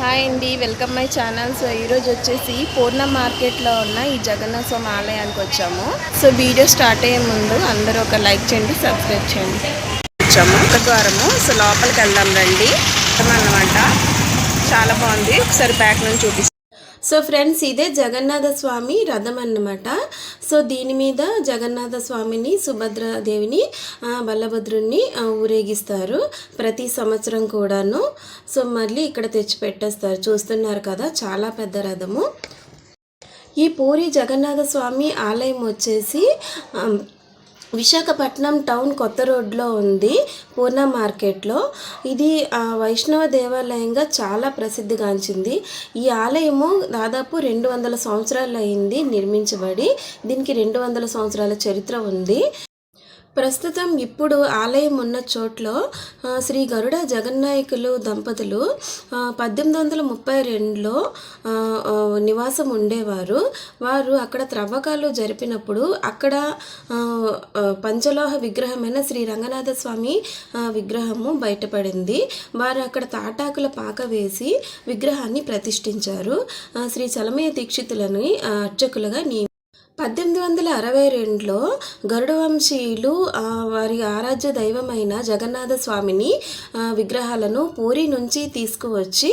Hi అండి, welcome my channel. So ఈరోజు వచ్చేసి పూర్ణ మార్కెట్లో ఉన్న ఈ జగన్నాథ స్వామి ఆలయానికి వచ్చాము. సో వీడియో స్టార్ట్ అయ్యే ముందు అందరూ ఒక లైక్ చేయండి, సబ్స్క్రైబ్ చేయండి. వచ్చాము ఒక ద్వారము. సో లోపలికి వెళ్దాం రండి అన్నమాట. చాలా బాగుంది, ఒకసారి బ్యాక్ నుంచి చూపిస్తాను. సో ఫ్రెండ్స్, ఇదే జగన్నాథ స్వామి రథం అన్నమాట. సో దీని మీద జగన్నాథ స్వామిని, సుభద్రాదేవిని, బలభద్రుని ఊరేగిస్తారు ప్రతి సంవత్సరం కూడాను. సో మళ్ళీ ఇక్కడ తెచ్చి పెట్టేస్తారు. చూస్తున్నారు కదా, చాలా పెద్ద రథము. ఈ పూరి జగన్నాథ స్వామి ఆలయం వచ్చేసి విశాఖపట్నం టౌన్ కొత్త రోడ్లో ఉంది, పూర్ణ మార్కెట్లో. ఇది వైష్ణవ దేవాలయంగా చాలా ప్రసిద్ధిగాంచింది. ఈ ఆలయము దాదాపు 200 సంవత్సరాలు అయింది నిర్మించబడి. దీనికి 200 సంవత్సరాల చరిత్ర ఉంది. ప్రస్తుతం ఇప్పుడు ఆలయం ఉన్న చోట్లో శ్రీ గరుడ జగన్నాయకులు దంపతులు 1832లో నివాసం ఉండేవారు. వారు అక్కడ త్రవ్వకాలు జరిపినప్పుడు అక్కడ పంచలోహ విగ్రహమైన శ్రీ రంగనాథ స్వామి విగ్రహము బయటపడింది. వారు అక్కడ తాటాకుల పాక వేసి విగ్రహాన్ని ప్రతిష్ఠించారు. శ్రీ చలమయ్య దీక్షితులని అర్చకులుగా 1862లో గరుడవంశీయులు వారి ఆరాధ్య దైవమైన జగన్నాథ స్వామిని విగ్రహాలను పూరి నుంచి తీసుకువచ్చి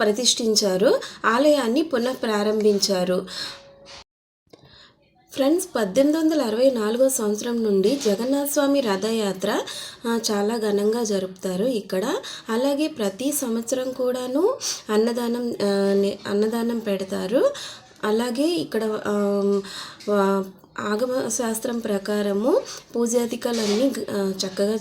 ప్రతిష్ఠించారు. ఆలయాన్ని పునః ప్రారంభించారు. ఫ్రెండ్స్, 1864 సంవత్సరం నుండి జగన్నాథ స్వామి రథయాత్ర చాలా ఘనంగా జరుపుతారు ఇక్కడ. అలాగే ప్రతి సంవత్సరం కూడాను అన్నదానం పెడతారు. అలాగే ఇక్కడ ఆగమ శాస్త్రం ప్రకారము పూజాధికాలన్నీ చక్కగా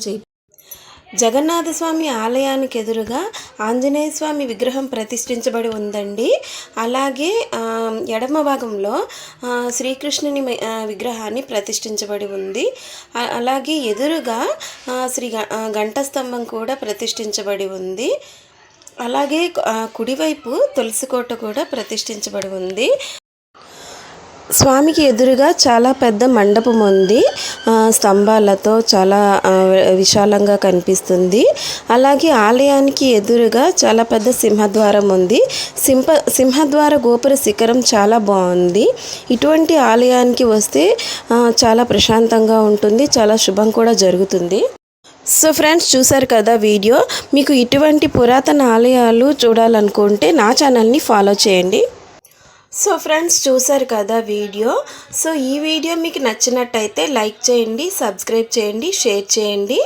జగన్నాథ స్వామి ఆలయానికి ఎదురుగా ఆంజనేయ స్వామి విగ్రహం ప్రతిష్ఠించబడి ఉందండి. అలాగే ఎడమ భాగంలో శ్రీకృష్ణుని విగ్రహాన్ని ప్రతిష్ఠించబడి ఉంది. అలాగే ఎదురుగా శ్రీ ఘంటస్తంభం కూడా ప్రతిష్ఠించబడి ఉంది. అలాగే కుడివైపు తులసికోట కూడా ప్రతిష్ఠించబడి ఉంది. స్వామికి ఎదురుగా చాలా పెద్ద మండపం ఉంది. స్తంభాలతో చాలా విశాలంగా కనిపిస్తుంది. అలాగే ఆలయానికి ఎదురుగా చాలా పెద్ద సింహద్వారం ఉంది. సింహద్వార గోపుర శిఖరం చాలా బాగుంది. ఇటువంటి ఆలయానికి వస్తే చాలా ప్రశాంతంగా ఉంటుంది, చాలా శుభం కూడా జరుగుతుంది. సో ఫ్రెండ్స్, చూసారు కదా వీడియో. మీకు ఇటువంటి పురాతన ఆలయాలు చూడాలనుకుంటే నా ఛానల్ని ఫాలో చేయండి. సో ఫ్రెండ్స్, చూసారు కదా వీడియో. సో ఈ వీడియో మీకు నచ్చినట్టయితే లైక్ చేయండి, సబ్స్క్రైబ్ చేయండి, షేర్ చేయండి.